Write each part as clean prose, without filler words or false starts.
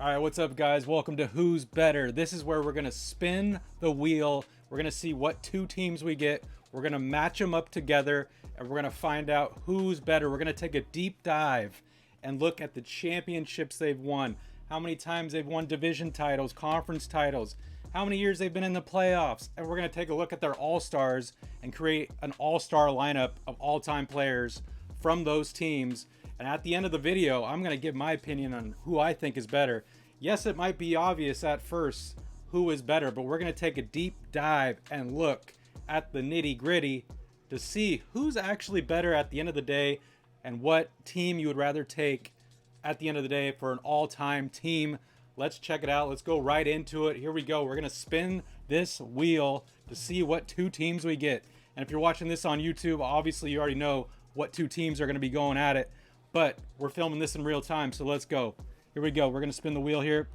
All right, what's up, guys? Welcome to Who's Better. This is where we're going to spin the wheel. We're going to see what two teams we get. We're going to match them up together, and we're going to find out who's better. We're going to take a deep dive and look at the championships they've won, how many times they've won division titles, conference titles, how many years they've been in the playoffs, and we're going to take a look at their all-stars and create an all-star lineup of all-time players from those teams. And at the end of the video, I'm going to give my opinion on who I think is better. Yes, it might be obvious at first who is better, but we're going to take a deep dive and look at the nitty-gritty to see who's actually better at the end of the day and what team you would rather take at the end of the day for an all-time team. Let's check it out. Let's go right into it. Here we go. We're going to spin this wheel to see what two teams we get. And if you're watching this on YouTube, obviously you already know what two teams are going to be going at it. But we're filming this in real time, so let's go. Here we go. We're going to spin the wheel here.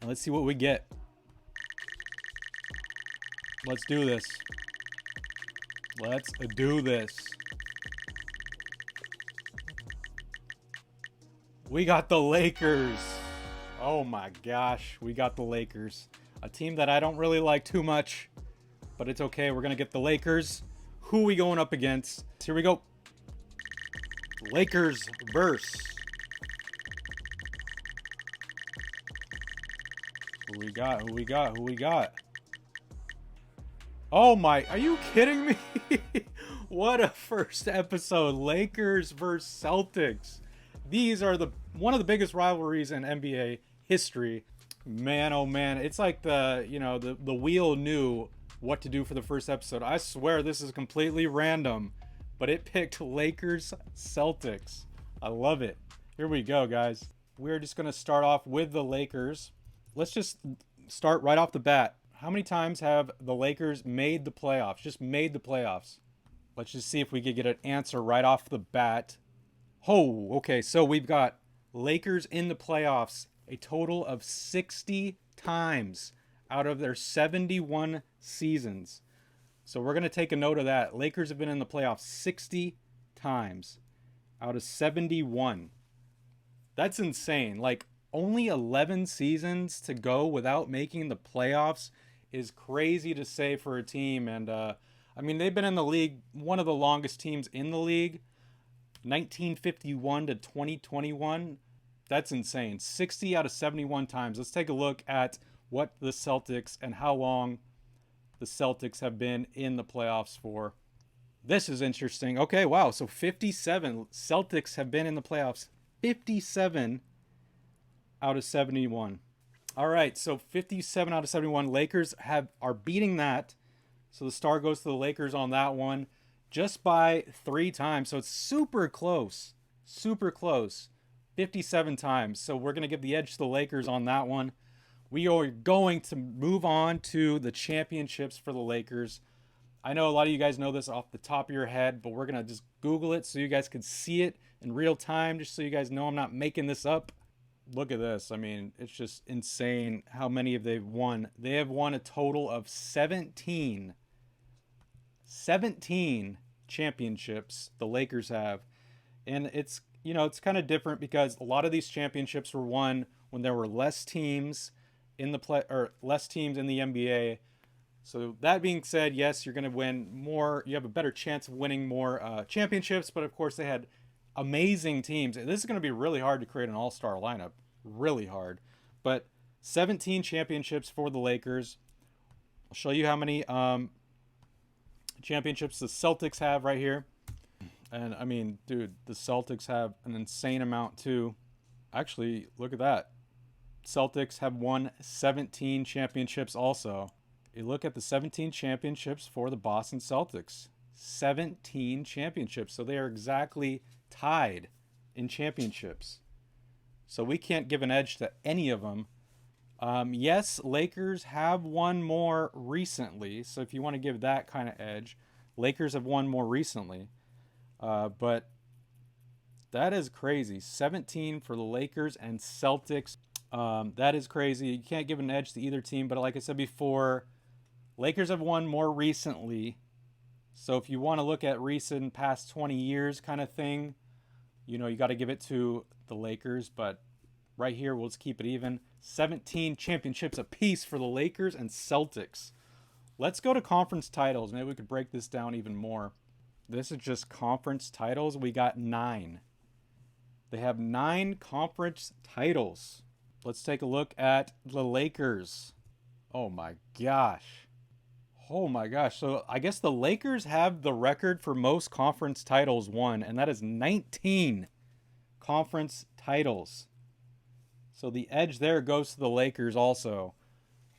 And let's see what we get. Let's do this. Let's do this. We got the Lakers. Oh my gosh, we got the Lakers. A team that I don't really like too much, but it's okay. We're going to get the Lakers. Who are we going up against? Here we go. Lakers verse. Who we got? Who we got? Who we got? Oh my, are you kidding me? What a first episode. Lakers versus Celtics. These are one of the biggest rivalries in NBA history. Man, oh man, it's like the wheel knew what to do for the first episode. I swear this is completely random, but it picked Lakers Celtics. I love it. Here we go, guys. We're just going to start off with the Lakers. Let's just start right off the bat. How many times have the Lakers made the playoffs? Just made the playoffs. Let's just see if we could get an answer right off the bat. Oh, okay. So we've got Lakers in the playoffs a total of 60 times out of their 71 seasons. So we're going to take a note of that. Lakers have been in the playoffs 60 times out of 71. That's insane. Like, only 11 seasons to go without making the playoffs is crazy to say for a team. And, I mean, they've been in the league, one of the longest teams in the league, 1951 to 2021. That's insane. 60 out of 71 times. Let's take a look at what the Celtics and how long the Celtics have been in the playoffs for. This is interesting. Okay, wow. So 57 Celtics have been in the playoffs. 57 out of 71. All right, so 57 out of 71. Lakers are beating that. So the star goes to the Lakers on that one just by 3 times. So it's super close. Super close. 57 times. So we're going to give the edge to the Lakers on that one. We are going to move on to the championships for the Lakers. I know a lot of you guys know this off the top of your head, but we're going to just Google it so you guys can see it in real time, just so you guys know I'm not making this up. Look at this. I mean, it's just insane how many they've won. They have won a total of 17 championships the Lakers have. And it's kind of different because a lot of these championships were won when there were less teams in the less teams in the NBA. So that being said, yes, you're going to win more. You have a better chance of winning more championships. But of course, they had amazing teams. This is going to be really hard to create an all-star lineup. Really hard. But 17 championships for the Lakers. I'll show you how many championships the Celtics have right here. And I mean, dude, the Celtics have an insane amount too. Actually, look at that. Celtics have won 17 championships also. You look at the 17 championships for the Boston Celtics. 17 championships. So they are exactly tied in championships. So we can't give an edge to any of them. Yes, Lakers have won more recently. So if you want to give that kind of edge, Lakers have won more recently. But that is crazy. 17 for the Lakers and Celtics. That is crazy. You can't give an edge to either team. But like I said before, Lakers have won more recently. So if you want to look at recent past 20 years kind of thing, you got to give it to the Lakers. But right here, we'll just keep it even. 17 championships apiece for the Lakers and Celtics. Let's go to conference titles. Maybe we could break this down even more. This is just conference titles. We got 9. They have 9 conference titles. Let's take a look at the Lakers. Oh my gosh. Oh my gosh. So I guess the Lakers have the record for most conference titles won, and that is 19 conference titles. So the edge there goes to the Lakers also.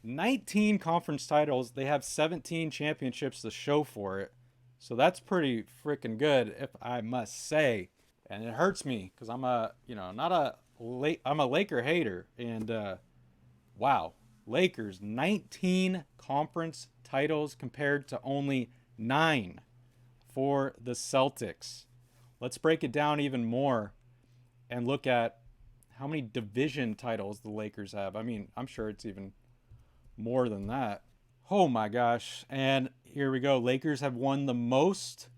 19 conference titles. They have 17 championships to show for it. So that's pretty freaking good, if I must say. And it hurts me because I'm a Laker hater. And wow, Lakers 19 conference titles compared to only 9 for the Celtics. Let's break it down even more and look at how many division titles the Lakers have. I mean, I'm sure it's even more than that. Oh my gosh. And here we go. Lakers have won the most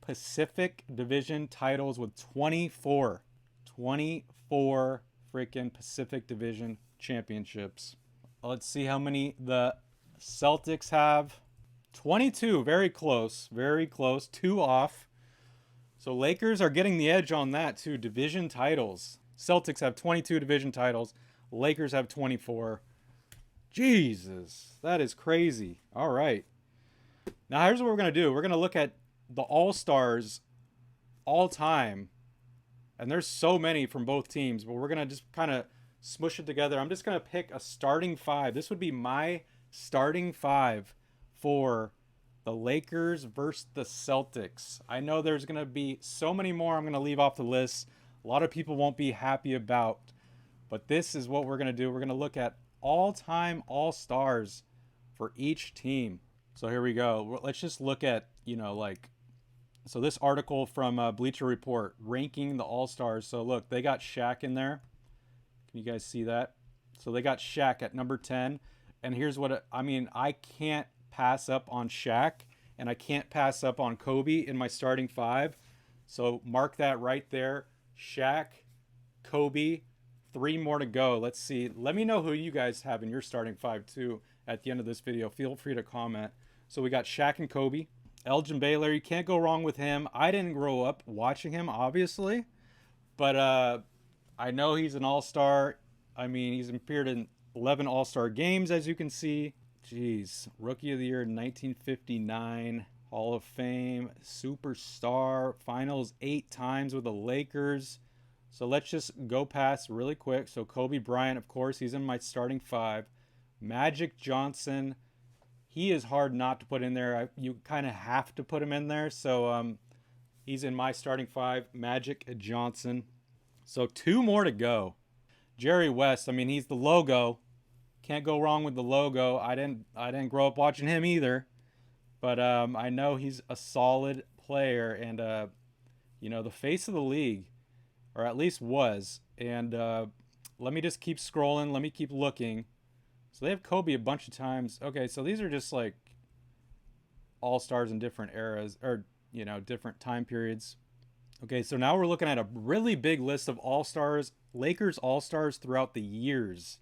Pacific Division titles with 24. 24 freaking Pacific Division championships. Let's see how many the Celtics have. 22. Very close. Very close. 2 off. So Lakers are getting the edge on that too. Division titles. Celtics have 22 division titles. Lakers have 24. Jesus, that is crazy. All right. Now here's what we're going to do. We're going to look at the All-Stars all time. And there's so many from both teams, but we're going to just kind of smush it together. I'm just going to pick a starting 5. This would be my starting 5 for the Lakers versus the Celtics. I know there's going to be so many more I'm going to leave off the list. A lot of people won't be happy about, but this is what we're going to do. We're going to look at all-time All-Stars for each team. So here we go. Let's just look at, so this article from Bleacher Report, ranking the All-Stars. So look, they got Shaq in there. Can you guys see that? So they got Shaq at number 10. And here's what, I can't pass up on Shaq, and I can't pass up on Kobe in my starting 5. So mark that right there. Shaq, Kobe, 3 more to go. Let's see. Let me know who you guys have in your starting 5 too at the end of this video. Feel free to comment. So we got Shaq and Kobe. Elgin Baylor, you can't go wrong with him. I didn't grow up watching him, obviously, but I know he's an all-star. He's appeared in 11 all-star games, as you can see. Jeez. Rookie of the Year 1959. Hall of Fame, superstar, finals 8 times with the Lakers. So let's just go past really quick. So Kobe Bryant, of course, he's in my starting 5. Magic Johnson, he is hard not to put in there. You kind of have to put him in there. So he's in my starting 5, Magic Johnson. So 2 more to go. Jerry West, he's the logo. Can't go wrong with the logo. I didn't grow up watching him either. But I know he's a solid player and, the face of the league, or at least was. And let me just keep scrolling. Let me keep looking. So they have Kobe a bunch of times. Okay, so these are just like all-stars in different eras or, different time periods. Okay, so now we're looking at a really big list of all-stars, Lakers all-stars throughout the years,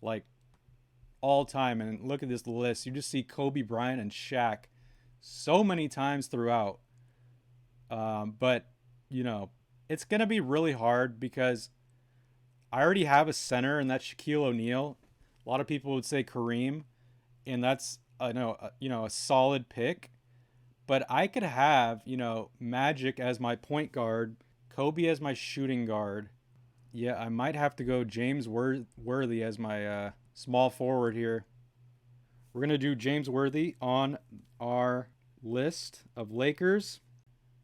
like all time. And look at this list. You just see Kobe Bryant and Shaq so many times throughout. But, it's going to be really hard because I already have a center, and that's Shaquille O'Neal. A lot of people would say Kareem, and that's, a solid pick. But I could have, Magic as my point guard, Kobe as my shooting guard. Yeah, I might have to go James Worthy as my small forward here. We're going to do James Worthy on our list of Lakers.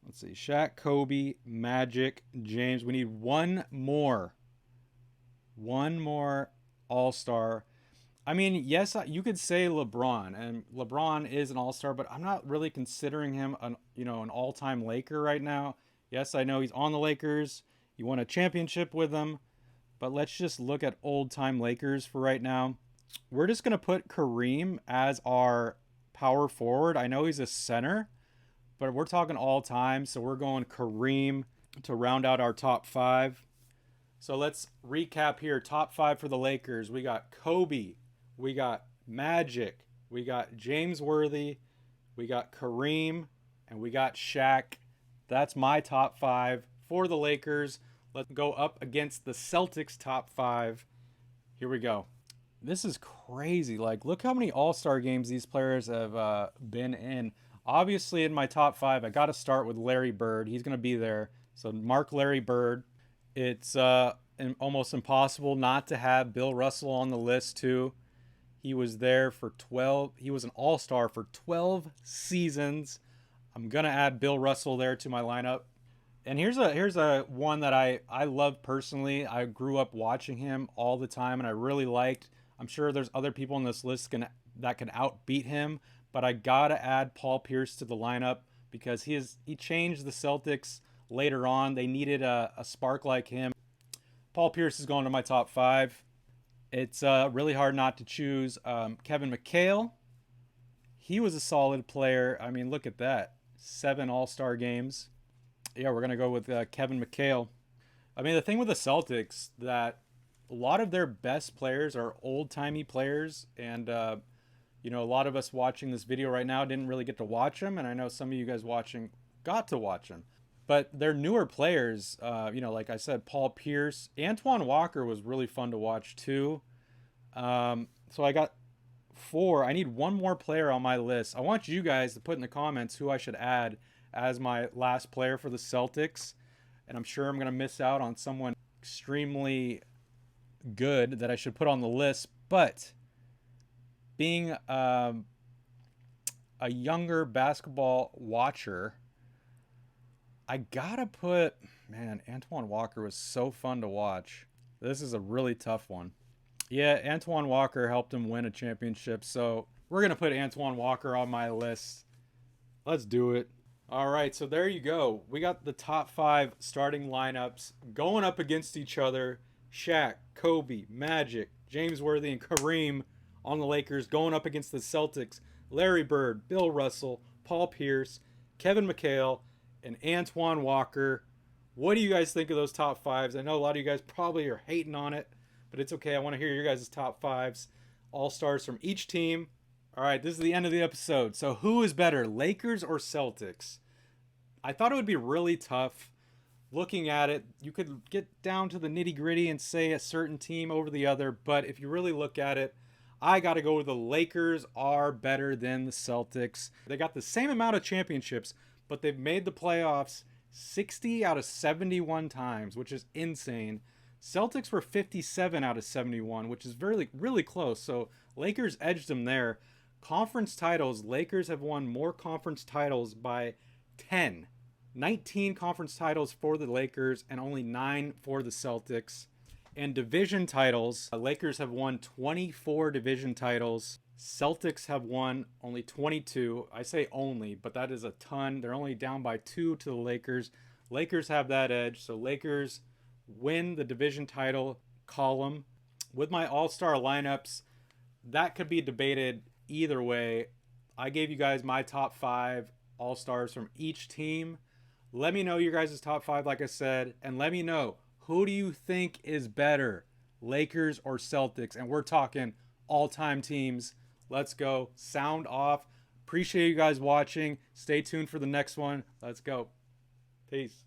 Let's see. Shaq, Kobe, Magic, James. We need one more. One more all-star. Yes, you could say LeBron, and LeBron is an all-star, but I'm not really considering him an all-time Laker right now. Yes, I know he's on the Lakers. You won a championship with them, but let's just look at old-time Lakers for right now. We're just going to put Kareem as our power forward. I know he's a center, but we're talking all-time, so we're going Kareem to round out our top 5. So let's recap here. Top 5 for the Lakers. We got Kobe. We got Magic. We got James Worthy. We got Kareem. And we got Shaq. That's my top 5 for the Lakers. Let's go up against the Celtics top 5. Here we go. This is crazy. Like, look how many All-Star games these players have been in. Obviously, in my top 5, I got to start with Larry Bird. He's going to be there. So mark Larry Bird. It's almost impossible not to have Bill Russell on the list too. He was there for 12. He was an All-Star for 12 seasons. I'm gonna add Bill Russell there to my lineup. And here's a one that I love personally. I grew up watching him all the time, and I really liked. I'm sure there's other people on this list that can outbeat him, but I gotta add Paul Pierce to the lineup because he changed the Celtics later on. They needed a spark like him. Paul Pierce is going to my top 5. It's really hard not to choose Kevin Mchale. He was a solid player. I mean, look at that. 7 All-Star games. Yeah, we're going to go with Kevin Mchale. I mean, the thing with the Celtics, that a lot of their best players are old-timey players. And, a lot of us watching this video right now didn't really get to watch them. And I know some of you guys watching got to watch them. But they're newer players, like I said, Paul Pierce. Antoine Walker was really fun to watch too. So I got 4. I need one more player on my list. I want you guys to put in the comments who I should add as my last player for the Celtics. And I'm sure I'm going to miss out on someone extremely good that I should put on the list. But being a younger basketball watcher, I gotta put, man, Antoine Walker was so fun to watch. This is a really tough one. Yeah, Antoine Walker helped him win a championship, so we're going to put Antoine Walker on my list. Let's do it. All right, so there you go. We got the top 5 starting lineups going up against each other. Shaq, Kobe, Magic, James Worthy, and Kareem on the Lakers going up against the Celtics. Larry Bird, Bill Russell, Paul Pierce, Kevin Mchale, and Antoine Walker. What do you guys think of those top 5s? I know a lot of you guys probably are hating on it, but it's okay. I want to hear your guys' top 5s. All-stars from each team. All right, this is the end of the episode. So who is better, Lakers or Celtics? I thought it would be really tough. Looking at it, you could get down to the nitty-gritty and say a certain team over the other, but if you really look at it, I got to go with the Lakers are better than the Celtics. They got the same amount of championships, but they've made the playoffs 60 out of 71 times, which is insane. Celtics were 57 out of 71, which is really, really close. So Lakers edged them there. Conference titles, Lakers have won more conference titles by 10. 19 conference titles for the Lakers and only 9 for the Celtics. And division titles, Lakers have won 24 division titles. Celtics have won only 22. I say only, but that is a ton. They're only down by 2 to the Lakers. Lakers have that edge, so Lakers win the division title column. With my all-star lineups, that could be debated either way. I gave you guys my top 5 all-stars from each team. Let me know your guys' top 5, like I said, and let me know, who do you think is better, Lakers or Celtics? And we're talking all-time teams. Let's go. Sound off. Appreciate you guys watching. Stay tuned for the next one. Let's go. Peace.